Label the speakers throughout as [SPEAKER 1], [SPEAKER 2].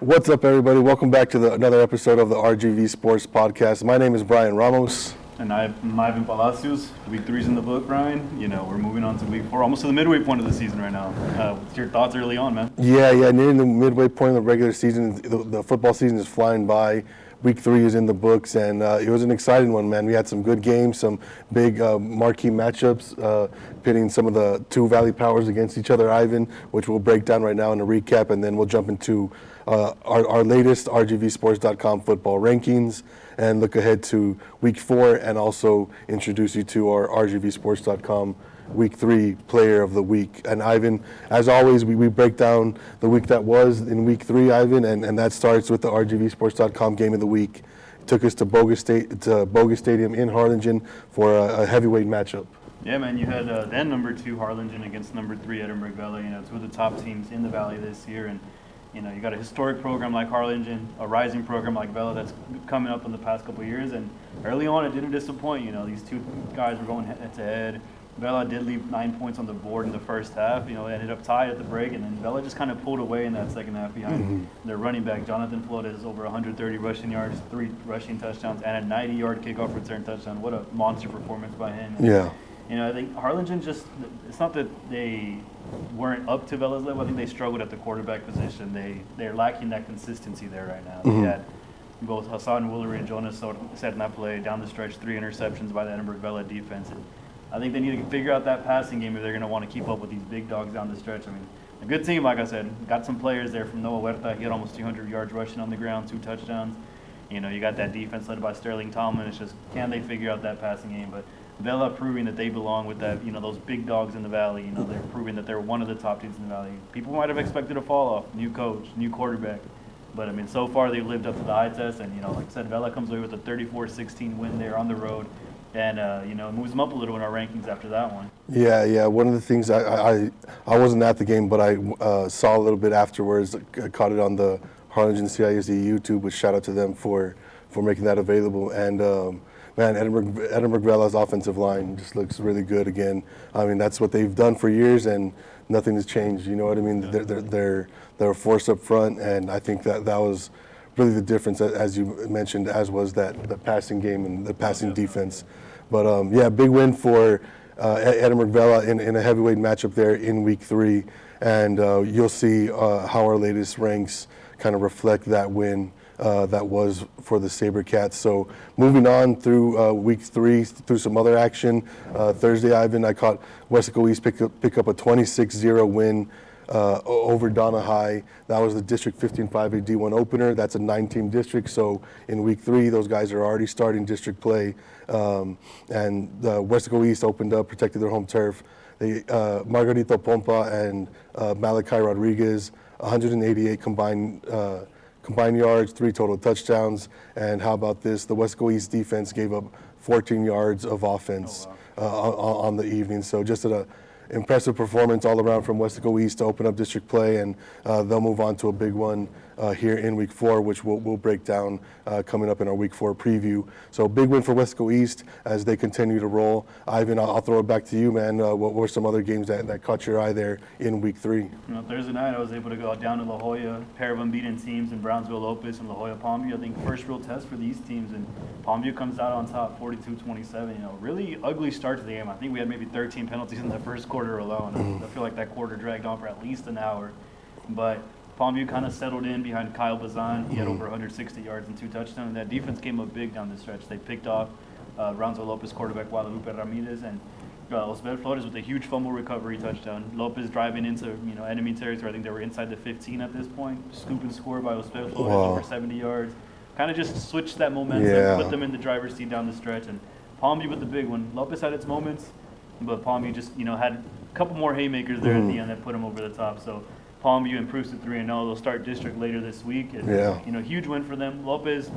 [SPEAKER 1] What's up, everybody? Welcome back to another episode of the RGVSports Podcast. My name is Bryan Ramos.
[SPEAKER 2] And I'm Ivan Palacios. Week 3's in the book, Bryan. You know, we're moving on to week 4, almost to the midway point of the season right now. What's your thoughts early on, man?
[SPEAKER 1] Yeah, nearing the midway point of the regular season. The football season is flying by. Week 3 is in the books, and it was an exciting one, man. We had some good games, some big marquee matchups, pitting some of the two Valley powers against each other, Ivan, which we'll break down right now in a recap, and then we'll jump into our latest RGVSports.com football rankings and look ahead to week 4 and also introduce you to our RGVSports.com Week 3 Player of the Week. And Ivan, as always, we break down the week that was in Week 3, Ivan, and that starts with the RGVSports.com Game of the Week. It took us to Bogus Stadium in Harlingen for a heavyweight matchup.
[SPEAKER 2] Yeah, man, you had then number 2 Harlingen against number 3 Edinburgh Valley. You know, two of the top teams in the Valley this year, and you know, you got a historic program like Harlingen, a rising program like Vela that's coming up in the past couple of years, and early on it didn't disappoint. You know, these two guys were going head to head. Vela did leave 9 points on the board in the first half. You know, ended up tied at the break, and then Vela just kind of pulled away in that second half behind their running back, Jonathan Flores, over 130 rushing yards, 3 rushing touchdowns, and a 90-yard kickoff return touchdown. What a monster performance by him.
[SPEAKER 1] Yeah.
[SPEAKER 2] You know, I think Harlingen just, it's not that they weren't up to Vela's level. I think they struggled at the quarterback position. They're lacking that consistency there right now. They had both Hassan Woolery and Jonas set in that play down the stretch, 3 interceptions by the Edinburgh Vela defense. And I think they need to figure out that passing game if they're going to want to keep up with these big dogs down the stretch. I mean, a good team, like I said, got some players there from Noah Huerta. He had almost 200 yards rushing on the ground, 2 touchdowns. You know, you got that defense led by Sterling Tomlin. It's just, can they figure out that passing game? But Vela proving that they belong with that, you know, those big dogs in the Valley. You know, they're proving that they're one of the top teams in the Valley. People might have expected a fall off, new coach, new quarterback. But, I mean, so far they've lived up to the eye test. And, you know, like I said, Vela comes away with a 34-16 win there on the road. And, you know, moves them up a little in our rankings after that one.
[SPEAKER 1] Yeah. One of the things I wasn't at the game, but I saw a little bit afterwards. I caught it on the Harlingen CISD YouTube, which shout out to them for making that available. And, man, Edinburgh Vela's offensive line just looks really good again. I mean, that's what they've done for years, and nothing has changed. You know what I mean? Yeah. They're a force up front, and I think that was really the difference, as you mentioned, as was the passing game and the passing defense. But yeah, big win for Edinburgh Vela in a heavyweight matchup there in Week 3, and you'll see how our latest ranks kind of reflect that win. That was for the SaberCats. So moving on through Week 3, through some other action. Thursday, Ivan, I caught Wesco East pick up a 26-0 win over Donna High. That was the District 15-5A D1 opener. That's a 9-team district. So in Week 3, those guys are already starting district play. And Wesco East opened up, protected their home turf. Margarito Pompa and Malachi Rodriguez, 188 combined yards, 3 total touchdowns, and how about this? The Wesco East defense gave up 14 yards of offense on the evening. So just an impressive performance all around from Wesco East to open up district play, and they'll move on to a big one here in Week 4, which we'll break down coming up in our Week 4 preview. So big win for Wesco East as they continue to roll. Ivan, I'll throw it back to you, man. What were some other games that caught your eye there in Week 3?
[SPEAKER 2] You know, Thursday night I was able to go down to La Jolla, pair of unbeaten teams in Brownsville Lopez and La Jolla Palmview. I think first real test for these teams, and Palmview comes out on top 42-27. You know, really ugly start to the game. I think we had maybe 13 penalties in the first quarter alone. I feel like that quarter dragged on for at least an hour. But Palmview kind of settled in behind Kyle Bazan. He had over 160 yards and 2 touchdowns. That defense came up big down the stretch. They picked off Brownsville Lopez quarterback Guadalupe Ramirez, and Osbel Flores with a huge fumble recovery touchdown. Lopez driving into enemy territory. I think they were inside the 15 at this point. Scoop and score by Osbel Flores over 70 yards. Kind of just switched that momentum, put them in the driver's seat down the stretch. And Palmview with the big one. Lopez had its moments, but Palmview just had a couple more haymakers there at the end that put him over the top. So Palmview improves to 3-0. They'll start district later this week. And, huge win for them. Lopez,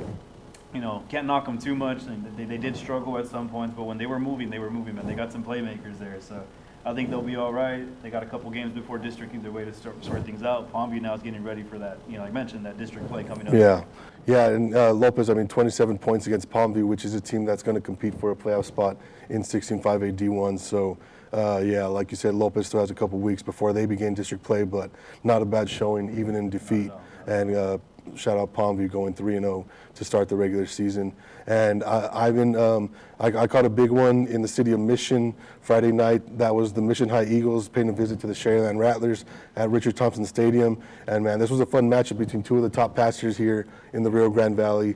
[SPEAKER 2] can't knock them too much. They did struggle at some points, but when they were moving, man. They got some playmakers there. So I think they'll be all right. They got a couple games before district either way to sort things out. Palmview now is getting ready for that, like I mentioned, that district play coming up.
[SPEAKER 1] Yeah, and Lopez, 27 points against Palmview, which is a team that's going to compete for a playoff spot in 16-5A D1. So like you said, Lopez still has a couple weeks before they begin district play, but not a bad showing even in defeat. And shout out Palmview going 3-0 to start the regular season. And I caught a big one in the city of Mission Friday night. That was the Mission High Eagles paying a visit to the Sharyland Rattlers at Richard Thompson Stadium. And man, this was a fun matchup between two of the top passers here in the Rio Grande Valley.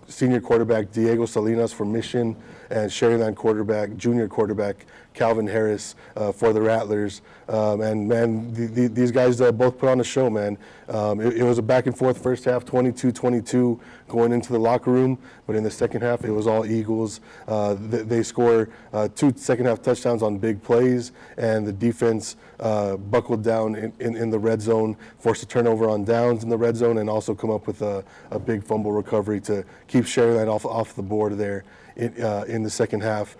[SPEAKER 1] Senior quarterback Diego Salinas for Mission, and Sharyland junior quarterback Calvin Harris for the Rattlers. And man, these guys both put on a show, man. It was a back and forth first half, 22-22 going into the locker room, but in the second half, it was all Eagles. They score 2 second half touchdowns on big plays, and the defense buckled down in the red zone, forced a turnover on downs in the red zone, and also come up with a big fumble recovery to keep Sharyland off the board there in the second half.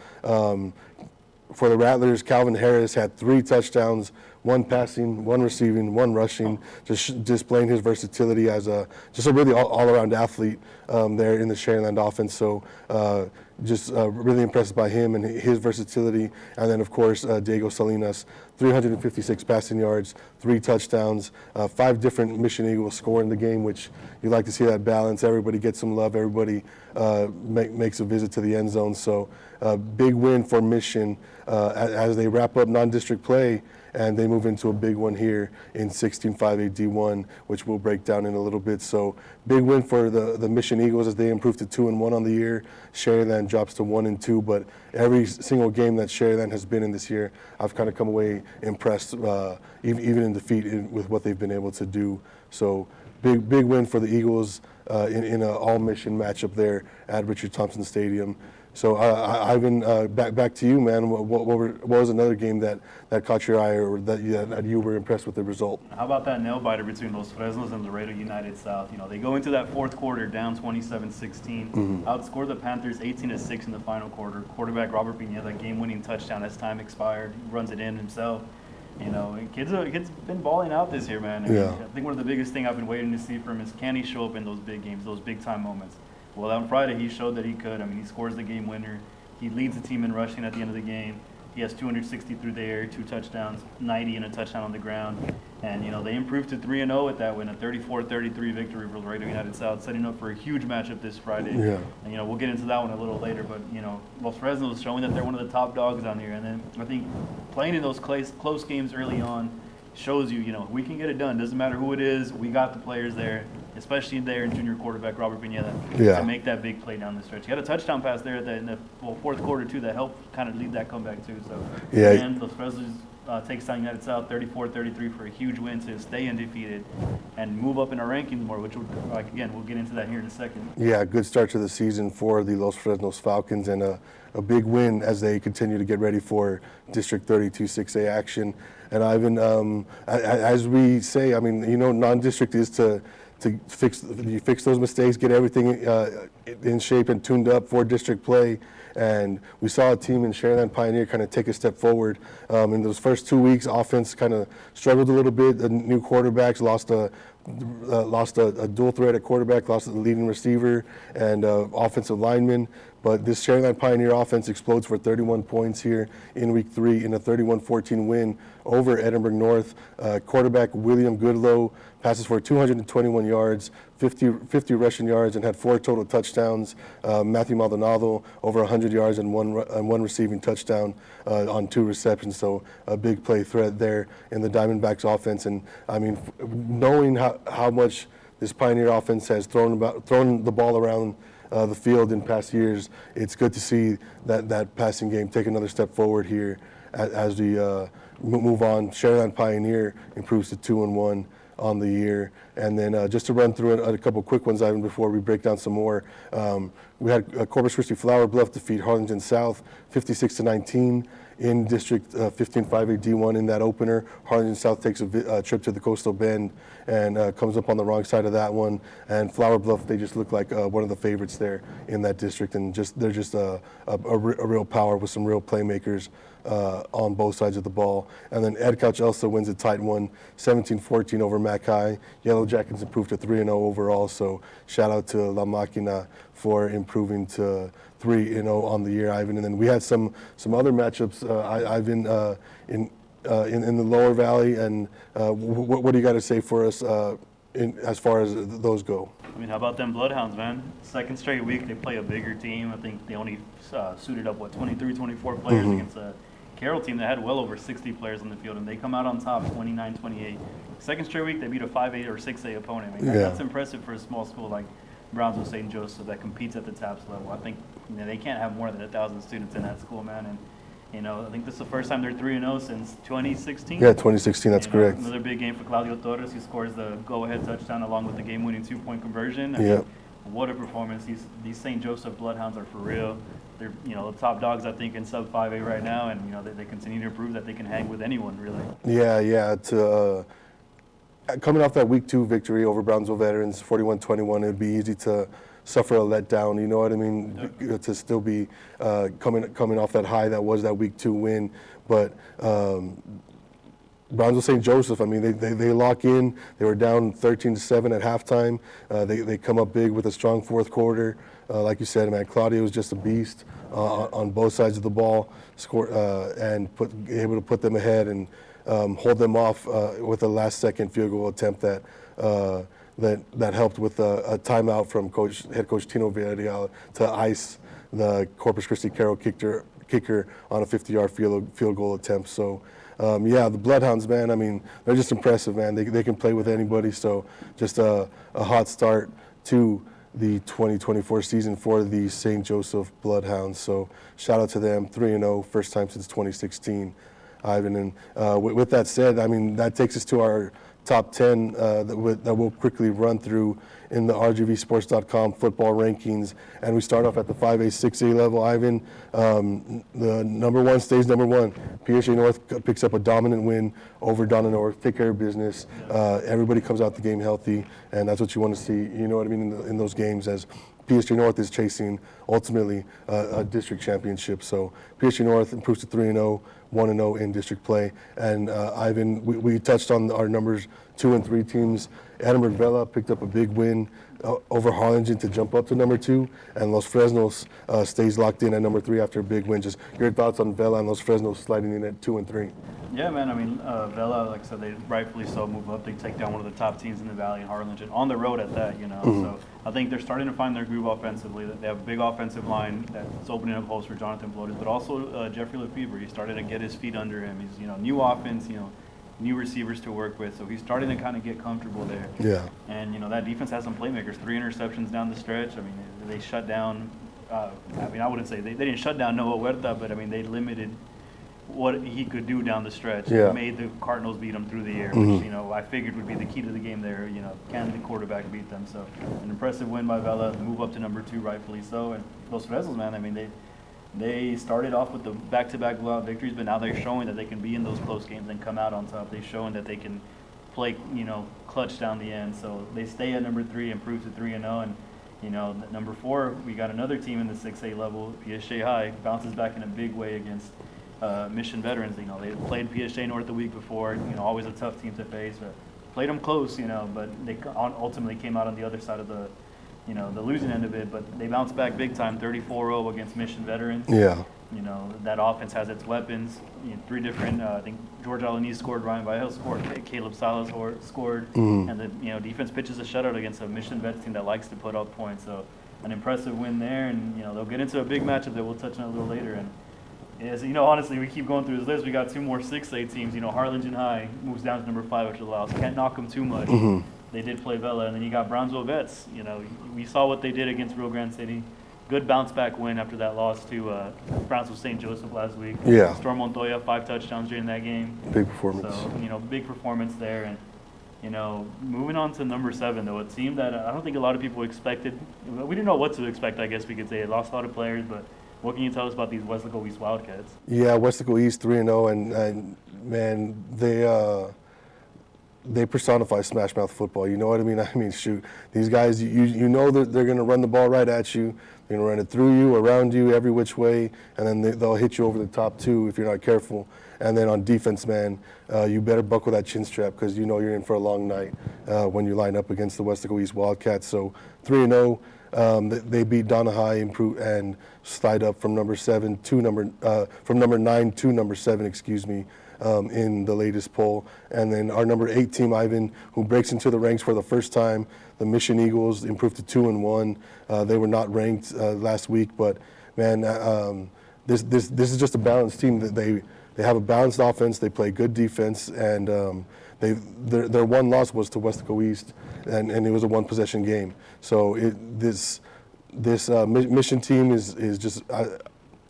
[SPEAKER 1] For the Rattlers, Calvin Harris had 3 touchdowns, 1 passing, 1 receiving, 1 rushing, just displaying his versatility as just a really all-around athlete there in the Sharyland offense. So just really impressed by him and his versatility. And then, of course, Diego Salinas, 356 passing yards, 3 touchdowns, 5 different Mission Eagles score in the game, which you like to see that balance. Everybody gets some love. Everybody makes a visit to the end zone. So big win for Mission as they wrap up non-district play, and they move into a big one here in 16-5A D1, which we'll break down in a little bit. So big win for the Mission Eagles as they improve to 2-1 on the year. Sharyland drops to 1-2, but every single game that Sharyland has been in this year, I've kind of come away impressed, even in defeat with what they've been able to do. So big win for the Eagles in an all-Mission matchup there at Richard Thompson Stadium. So Ivan, back to you, man. What was another game that caught your eye, or that you were impressed with the result?
[SPEAKER 2] How about that nail biter between Los Fresnos and Laredo United South? They go into that fourth quarter down 27-16, outscore the Panthers 18-6 in the final quarter. Quarterback Robert Pineda, game-winning touchdown as time expired, runs it in himself. And kids been balling out this year, man. I think one of the biggest thing I've been waiting to see from him is, can he show up in those big games, those big-time moments? Well, on Friday, he showed that he could. He scores the game winner. He leads the team in rushing at the end of the game. He has 260 through the air, 2 touchdowns, 90 and a touchdown on the ground. And, they improved to 3-0 with that win, a 34-33 victory for Laredo United South, setting up for a huge matchup this Friday.
[SPEAKER 1] Yeah.
[SPEAKER 2] And, we'll get into that one a little later. But, Los Fresnos showing that they're one of the top dogs down here. And then I think playing in those close games early on shows you, we can get it done. Doesn't matter who it is. We got the players there, especially there in junior quarterback Robert Pineda, to make that big play down the stretch. He had a touchdown pass there in the fourth quarter, too, that helped kind of lead that comeback, too. So, and Los Fresnos takes down United South 34-33 for a huge win to stay undefeated and move up in our rankings more, which, again, we'll get into that here in a second. Yeah,
[SPEAKER 1] good start to the season for the Los Fresnos Falcons, and a big win as they continue to get ready for District 32 6A action. And Ivan, as we say, non-district is to fix those mistakes, get everything in shape and tuned up for district play. And we saw a team in Sharyland Pioneer kind of take a step forward. In those first 2 weeks, offense kind of struggled a little bit. The new quarterbacks lost a dual threat at quarterback, lost the leading receiver and offensive lineman. But this Sharyland Pioneer offense explodes for 31 points here in Week 3 in a 31-14 win over Edinburgh North. Quarterback William Goodlow passes for 221 yards, 50 rushing yards, and had 4 total touchdowns. Matthew Maldonado over 100 yards and one receiving touchdown on 2 receptions. So a big play threat there in the Diamondbacks offense. And knowing how much this Pioneer offense has thrown the ball around the field in past years, it's good to see that passing game take another step forward here as we move on. Sharyland Pioneer improves to 2-1 on the year. And then just to run through a couple quick ones, Ivan, before we break down some more. We had Corpus Christi Flower Bluff defeat Harlingen South 56-19 in District 15-5A D1 in that opener. Harlingen South takes a trip to the Coastal Bend and comes up on the wrong side of that one. And Flower Bluff, they just look like one of the favorites there in that district, and they're just a real power with some real playmakers on both sides of the ball. And then Ed Couch Elsa wins a tight one, 17-14 over Mac High. Yellow Jackets improved to 3-0 overall, so shout out to La Máquina for improving to 3-0 on the year, Ivan. And then we had some other matchups, Ivan, in the lower valley. And what do you got to say for us as far as those go.
[SPEAKER 2] I mean, how about them Bloodhounds, man? Second straight week, they play a bigger team. I think they only suited up, 23, 24 players against a Carroll team that had well over 60 players on the field, and they come out on top 29-28. Second straight week, they beat a 5A or 6A opponent. I mean, that's impressive for a small school like Brownsville St. Joseph that competes at the TAPS level. I think they can't have more than 1,000 students in that school, man. And I think this is the first time they're 3-0 since 2016.
[SPEAKER 1] Yeah, 2016, that's correct.
[SPEAKER 2] Another big game for Claudio Torres, who scores the go-ahead touchdown along with the game-winning 2-point conversion. I mean, what a performance. These St. Joseph Bloodhounds are for real. They're, the top dogs, I think, in sub 5A right now, and, they continue to prove that they can hang with anyone, really.
[SPEAKER 1] Yeah. Coming off that Week 2 victory over Brownsville Veterans, 41-21, it'd be easy to suffer a letdown, you know what I mean, to still be coming off that high that was that Week 2 win. But Brownsville St. Joseph, I mean, they lock in. They were down 13-7 at halftime. They come up big with a strong fourth quarter. Like you said, man, Claudio was just a beast on both sides of the ball, and able to put them ahead and hold them off with a last-second field goal attempt that helped with a timeout from head coach Tino Villarreal to ice the Corpus Christi Carroll kicker on a 50-yard field goal attempt. So, the Bloodhounds, man, I mean, they're just impressive, man. They can play with anybody. So just a hot start to the 2024 season for the St. Joseph Bloodhounds. So shout out to them, 3-0, first time since 2016. Ivan, and with that said, I mean, that takes us to our top 10 that we'll quickly run through in the RGVSports.com football rankings. And we start off at the 5A, 6A level. Ivan, the number one stays number one. PSA North picks up a dominant win over Donna North. Take care of business. Everybody comes out the game healthy, and that's what you want to see, you know what I mean, in those games, as PSG North is chasing, ultimately, a district championship. So PSG North improves to 3-0, 1-0 in district play. And Ivan, we touched on our numbers 2 and 3 teams. Edinburgh Vela picked up a big win over Harlingen to jump up to number 2, and Los Fresnos stays locked in at number 3 after a big win. Just your thoughts on Vela and Los Fresnos sliding in at 2 and 3?
[SPEAKER 2] Yeah, man. I mean, Vela, like I said, they rightfully so move up. They take down one of the top teams in the Valley in Harlingen on the road at that, So I think they're starting to find their groove offensively. They have a big offensive line that's opening up holes for Jonathan Flores, but also Jeffrey Lefebvre. He's starting to get his feet under him. He's, new offense, new receivers to work with. So he's starting to kind of get comfortable there.
[SPEAKER 1] Yeah.
[SPEAKER 2] And, that defense has some playmakers. 3 interceptions down the stretch. I mean, they shut down, I wouldn't say they didn't shut down Noah Huerta, but, they limited what he could do down the stretch.
[SPEAKER 1] Yeah.
[SPEAKER 2] Made the Cardinals beat him through the air, which, I figured would be the key to the game there. Can the quarterback beat them? So an impressive win by Vela, move up to number 2, rightfully so. And Los Fresnos, man, they started off with the back-to-back blowout victories, but now they're showing that they can be in those close games and come out on top. They're showing that they can play, clutch down the end. So they stay at number 3, improve to 3-0. And, number 4, we got another team in the 6A level, PSA High, bounces back in a big way against Mission Veterans. They played PSA North the week before, always a tough team to face. Played them close, but they ultimately came out on the other side of the losing end of it, but they bounced back big time, 34-0 against Mission Veterans.
[SPEAKER 1] Yeah.
[SPEAKER 2] That offense has its weapons. 3 different, I think George Alanis scored, Ryan Vallejo scored, Caleb Salas scored, and the defense pitches a shutout against a Mission Vets team that likes to put up points. So an impressive win there, and they'll get into a big matchup that we'll touch on a little later. And as honestly, we keep going through this list. We got 2 more 6A teams. Harlingen High moves down to number 5, which allows can't knock them too much. They did play Vela, and then you got Brownsville Vets. We saw what they did against Rio Grande City. Good bounce-back win after that loss to Brownsville St. Joseph last week.
[SPEAKER 1] Yeah.
[SPEAKER 2] Storm Montoya, 5 touchdowns during that game.
[SPEAKER 1] Big performance.
[SPEAKER 2] So, big performance there. And, moving on to number 7, though, a team that I don't think a lot of people expected. We didn't know what to expect, I guess we could say. It lost a lot of players, but what can you tell us about these Westlaco East Wildcats?
[SPEAKER 1] Yeah, Westlaco East 3-0, and man, they personify Smash Mouth football. You know what I mean? Shoot, these guys, you know that they're going to run the ball right at you. They're going to run it through you, around you, every which way, and then they'll hit you over the top too if you're not careful. And then on defense, man, you better buckle that chin strap because you're in for a long night when you line up against the Westlaco East Wildcats. So 3-0. They beat Donna High, improve, and slide up from number 9 to number 7. in the latest poll. And then our number 8 team, Ivan, who breaks into the ranks for the first time, the Mission Eagles, improved to 2-1. They were not ranked last week, but man, this is just a balanced team. That they have a balanced offense. They play good defense, and their one loss was to Westaco East, and it was a 1-possession game. So this Mission team is just.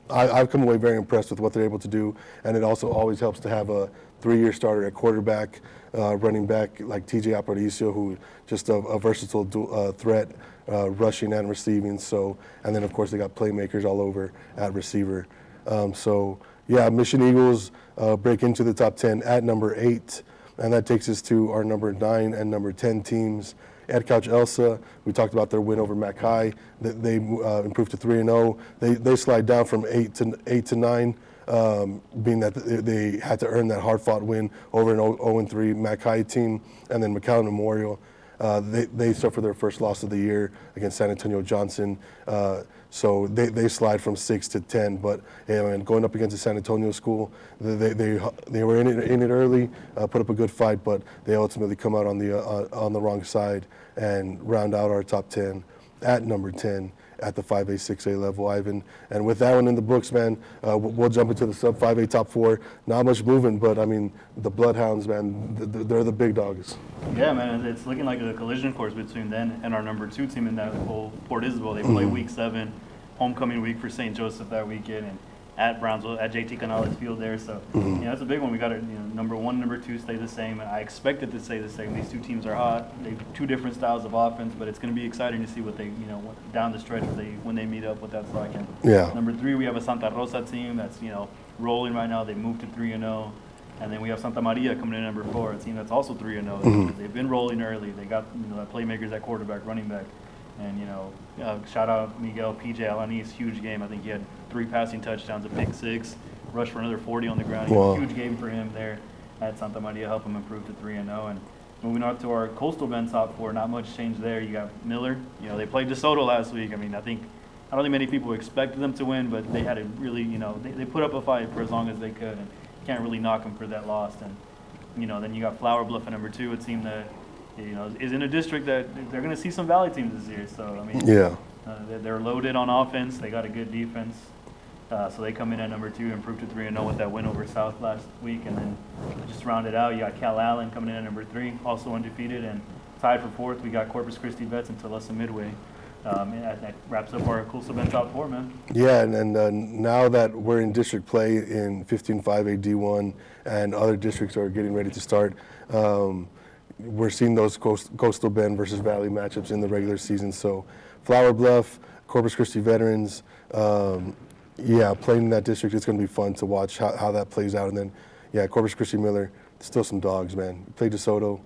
[SPEAKER 1] I've come away very impressed with what they're able to do, and it also always helps to have a 3-year starter at quarterback, running back like TJ Aparicio, who just a versatile threat, rushing and receiving. So, and then of course they got playmakers all over at receiver. So yeah, Mission Eagles break into the top 10 at number 8, and that takes us to our number 9 and number 10 teams. Ed Couch Elsa, we talked about their win over Mac High. They improved to 3-0. They slide down from 8 to 9, being that they had to earn that hard-fought win over an 0-3 Mac High team, and then McAllen Memorial. They suffer their first loss of the year against San Antonio Johnson. So they slide from 6 to 10. But and going up against the San Antonio school, they were in it early, put up a good fight, but they ultimately come out on the wrong side and round out our top 10 at number 10 at the 5A, 6A level, Ivan. And with that one in the books, man, we'll jump into the sub 5A top 4. Not much moving, but I mean, the Bloodhounds, man, they're the big dogs.
[SPEAKER 2] Yeah, man, it's looking like a collision course between them and our number 2 team in that whole Port Isabel. They play week 7, homecoming week for St. Joseph that weekend, and at Brownsville, at JT Canales Field there. So, that's a big one. We got it. Number 1, number 2 stay the same, and I expect it to stay the same. These 2 teams are hot. They have 2 different styles of offense, but it's going to be exciting to see what they, down the stretch when they meet up, what that's like. And number 3, we have a Santa Rosa team that's, rolling right now. They moved to 3-0. And then we have Santa Maria coming in number 4, a team that's also 3-0. They've been rolling early. They got playmakers at quarterback, running back. And, shout out Miguel PJ Alanis, huge game. I think he had 3 passing touchdowns, a pick 6, rushed for another 40 on the ground. Wow. Huge game for him there at Santa Maria, help him improve to 3-0. And moving on to our Coastal Bend top 4, not much change there. You got Miller. They played DeSoto last week. I mean, I don't think many people expected them to win, but they had a really, they put up a fight for as long as they could. And can't really knock them for that loss. And, then you got Flower Bluff at number 2, a team that, is in a district that they're going to see some Valley teams this year. So, I mean, they're loaded on offense. They got a good defense. So they come in at number 2, improved to 3-0 with that win over South last week. And then just round it out, you got Cal Allen coming in at number 3, also undefeated. And tied for 4th, we got Corpus Christi Vets and Tulsa Midway. That wraps up our Coastal Bend top 4, man. Yeah,
[SPEAKER 1] and now that we're in district play in 15-5A D1 and other districts are getting ready to start, we're seeing those Coastal Bend versus Valley matchups in the regular season. So Flower Bluff, Corpus Christi Veterans, playing in that district, it's going to be fun to watch how that plays out. And then, Corpus Christi Miller, still some dogs, man. Play DeSoto.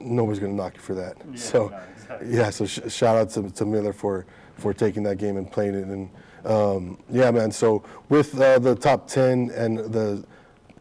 [SPEAKER 1] Nobody's going to knock you for that. So shout out to Miller for taking that game and playing it. And man. So with the top 10 and the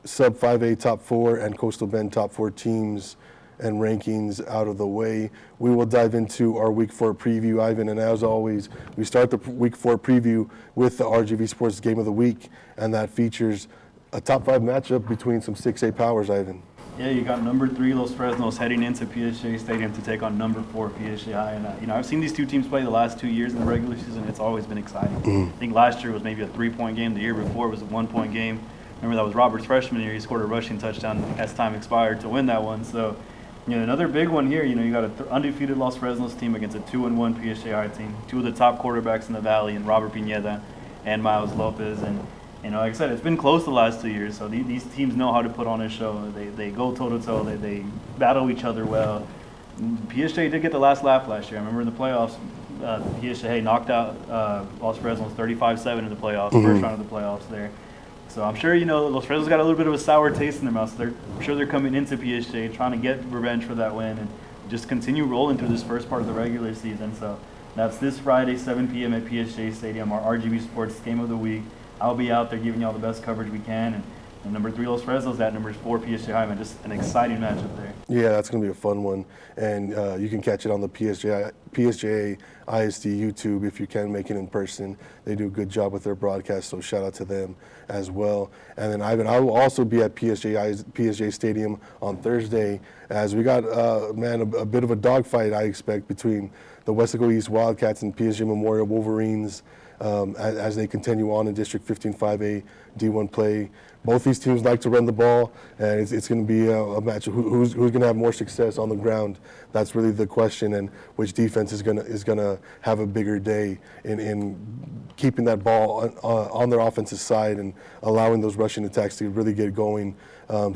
[SPEAKER 1] sub 5A top 4 and Coastal Bend top 4 teams and rankings out of the way, we will dive into our Week 4 preview, Ivan. And as always, we start the Week 4 preview with the RGV Sports Game of the Week, and that features a top 5 matchup between some 6A powers, Ivan.
[SPEAKER 2] Yeah, you got number 3 Los Fresnos heading into PSJ Stadium to take on number 4 PSJ High. And I've seen these 2 teams play the last 2 years in the regular season. It's always been exciting. I think last year was maybe a 3-point game. The year before was a 1-point game. Remember, that was Robert's freshman year. He scored a rushing touchdown as time expired to win that one. So, another big one here. You got an undefeated Los Fresnos team against a 2-1 PSJ High team. 2 of the top quarterbacks in the Valley, and Robert Pineda and Miles Lopez. And like I said, it's been close the last 2 years, so these teams know how to put on a show. They go toe-to-toe. They battle each other well. PSJ did get the last laugh last year. I remember in the playoffs, PSJ knocked out Los Fresnos 35-7 in the playoffs, first round of the playoffs there. So I'm sure, Los Fresnos got a little bit of a sour taste in their mouth. So I'm sure they're coming into PSJ trying to get revenge for that win and just continue rolling through this first part of the regular season. So that's this Friday, 7 p.m. at PSJ Stadium, our RGV Sports Game of the Week. I'll be out there giving you all the best coverage we can. And, And number 3, Los Fresnos at number 4, PSG High, man. Just an exciting matchup there.
[SPEAKER 1] Yeah, that's going to be a fun one. And you can catch it on the PSJA ISD YouTube if you can make it in person. They do a good job with their broadcast, so shout out to them as well. And then Ivan, I will also be at PSJ Stadium on Thursday, as we got, a bit of a dogfight, I expect, between the Westaco East Wildcats and PSG Memorial Wolverines as they continue on in District 15-5A D1 play. Both these teams like to run the ball, and it's going to be a match of who's going to have more success on the ground. That's really the question, and which defense is going to have a bigger day in keeping that ball on their offensive side and allowing those rushing attacks to really get going.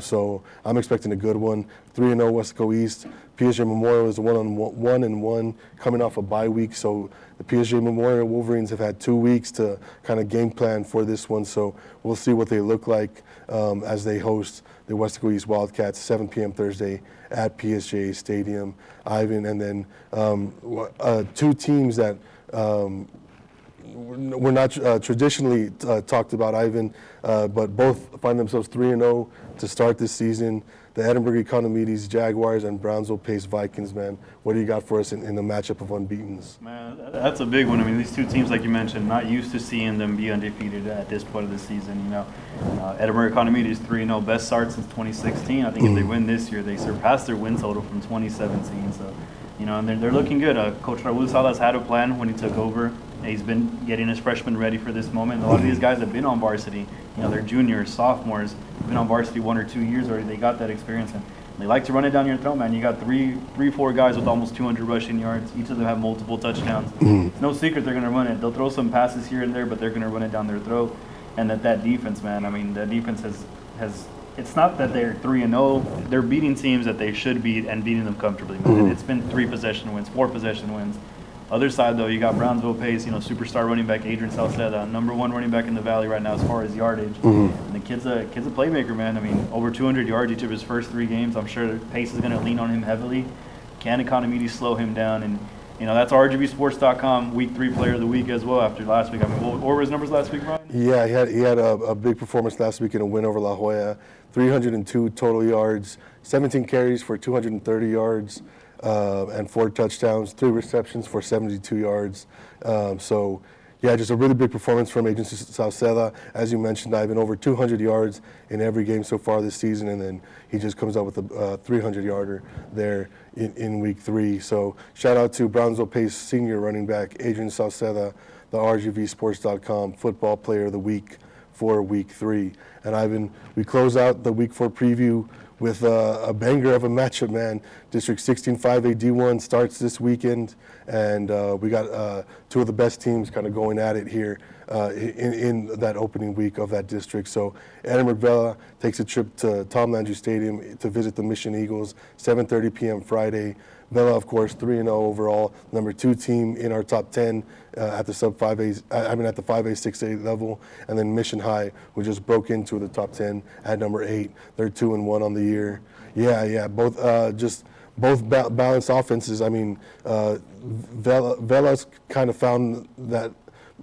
[SPEAKER 1] So I'm expecting a good one. 3-0 Westaco East. PSG Memorial is the 1-1 coming off a bye week, so the PSG Memorial Wolverines have had 2 weeks to kind of game plan for this one, so we'll see what they look like as they host the Westaco East Wildcats 7 p.m. Thursday at PSG Stadium. Ivan, and then 2 teams that we're not traditionally talked about, Ivan, but both find themselves 3-0 to start this season. The Edinburgh Economides Jaguars and Brownsville Pace Vikings, man. What do you got for us in the matchup of unbeatens?
[SPEAKER 2] Man, that's a big one. I mean, these 2 teams, like you mentioned, not used to seeing them be undefeated at this point of the season. You know, Edinburgh Economides 3-0, best start since 2016. I think if they win this year, they surpass their win total from 2017. So, you know, and they're looking good. Coach Raul Salas had a plan when he took over. He's been getting his freshmen ready for this moment. A lot of these guys have been on varsity. You know, they're juniors, sophomores, been on varsity 1 or 2 years already. They got that experience, and they like to run it down your throat, man. You got three, 4 guys with almost 200 rushing yards. Each of them have multiple touchdowns. It's no secret they're going to run it. They'll throw some passes here and there, but they're going to run it down their throat. And that defense, man, I mean, that defense has it's not that they're 3-0. They're beating teams that they should beat and beating them comfortably, man. It's been 3 possession wins, 4 possession wins. Other side, though, you got Brownsville Pace, you know, superstar running back Adrian Salceda, number 1 running back in the Valley right now as far as yardage. And the kid's a playmaker, man. I mean, over 200 yards each of his first 3 games. I'm sure Pace is going to lean on him heavily. Can Economides slow him down? And, you know, that's RGVSports.com Week 3 Player of the Week as well after last week. I mean, what were his numbers last week, Bryan?
[SPEAKER 1] Yeah, he had a big performance last week in a win over La Jolla. 302 total yards, 17 carries for 230 yards. And 4 touchdowns, 3 receptions for 72 yards. So, yeah, just a really big performance from Agent Salceda. As you mentioned, Ivan, over 200 yards in every game so far this season, and then he just comes out with a 300-yarder there in Week 3. So, shout out to Brownsville Pace senior running back Adrian Salceda, the RGVSports.com Football Player of the Week for Week 3. And Ivan, we close out the Week 4 preview with a banger of a matchup, man. District 16-5A D1 starts this weekend, and we got 2 of the best teams kind of going at it here in that opening week of that district. So Edinburgh Vela takes a trip to Tom Landry Stadium to visit the Mission Eagles, 7:30 p.m. Friday. Vela, of course, 3-0 overall, number 2 team in our top 10 at the sub-5A, at the 5A, 6A level, and then Mission High, who just broke into the top 10 at number 8. They're 2-1 on the year. Yeah, both balanced offenses. I mean, Vela's kind of found that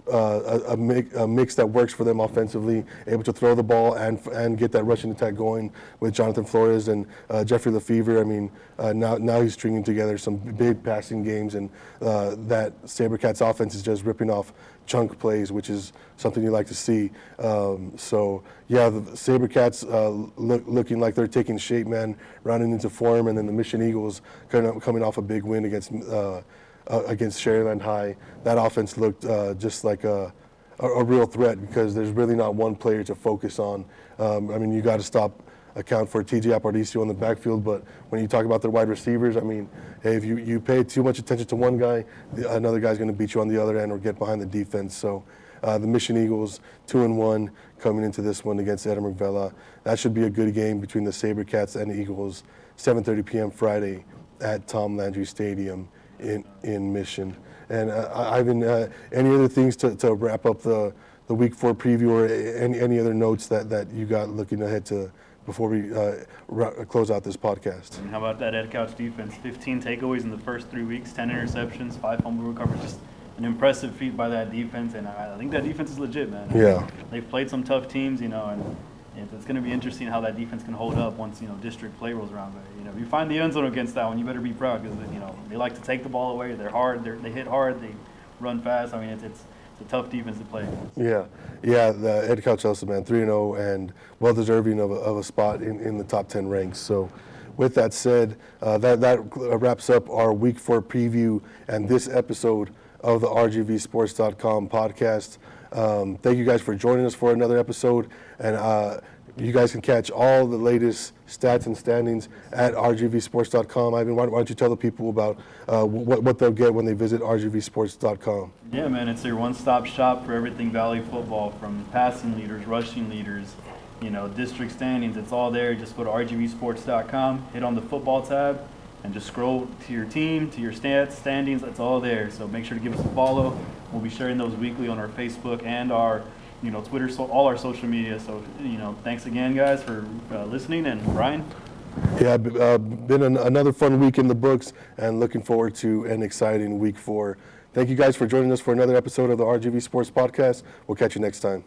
[SPEAKER 1] a mix that works for them offensively, able to throw the ball and get that rushing attack going with Jonathan Flores and Jeffrey Lefevre. I mean, now he's stringing together some big passing games, and that SaberCats offense is just ripping off chunk plays, which is something you like to see. So, yeah, the SaberCats looking like they're taking shape, man, rounding into form, and then the Mission Eagles coming off a big win against Sharyland High. That offense looked just like a real threat, because there's really not one player to focus on. I mean, you got to account for TJ Aparicio in the backfield, but when you talk about their wide receivers, I mean, hey, if you pay too much attention to one guy, another guy's going to beat you on the other end or get behind the defense. So the Mission Eagles 2-1 coming into this one against Edinburgh Vela. That should be a good game between the SaberCats and the Eagles, 7:30 p.m. Friday at Tom Landry Stadium in Mission. And Ivan, any other things to wrap up the Week 4 preview, or any other notes that you got looking ahead to before we close out this podcast?
[SPEAKER 2] And how about that Ed Couch defense? 15 takeaways in the first 3 weeks, 10 interceptions, 5 fumble recoveries. Just an impressive feat by that defense, and I think that defense is legit, man.
[SPEAKER 1] Yeah.
[SPEAKER 2] They've played some tough teams, you know, and It's going to be interesting how that defense can hold up once, district play rolls around. But, if you find the end zone against that one, you better be proud because, they like to take the ball away. They're hard. They hit hard. They run fast. I mean, it's a tough defense to play.
[SPEAKER 1] Yeah. The Ed Calchelsa, man, 3-0 and well-deserving of a spot in the top 10 ranks. So with that said, that wraps up our Week 4 preview and this episode of the RGVSports.com podcast. Thank you guys for joining us for another episode. And you guys can catch all the latest stats and standings at RGVSports.com. Ivan, why don't you tell the people about what they'll get when they visit RGVSports.com?
[SPEAKER 2] Yeah, man, it's your one-stop shop for everything Valley football, from passing leaders, rushing leaders, district standings. It's all there. Just go to RGVSports.com, hit on the football tab, and just scroll to your team, to your standings. It's all there. So make sure to give us a follow. We'll be sharing those weekly on our Facebook and our Twitter, so all our social media. So, thanks again, guys, for listening. And Bryan?
[SPEAKER 1] Yeah, been another fun week in the books and looking forward to an exciting Week 4. Thank you guys for joining us for another episode of the RGV Sports Podcast. We'll catch you next time.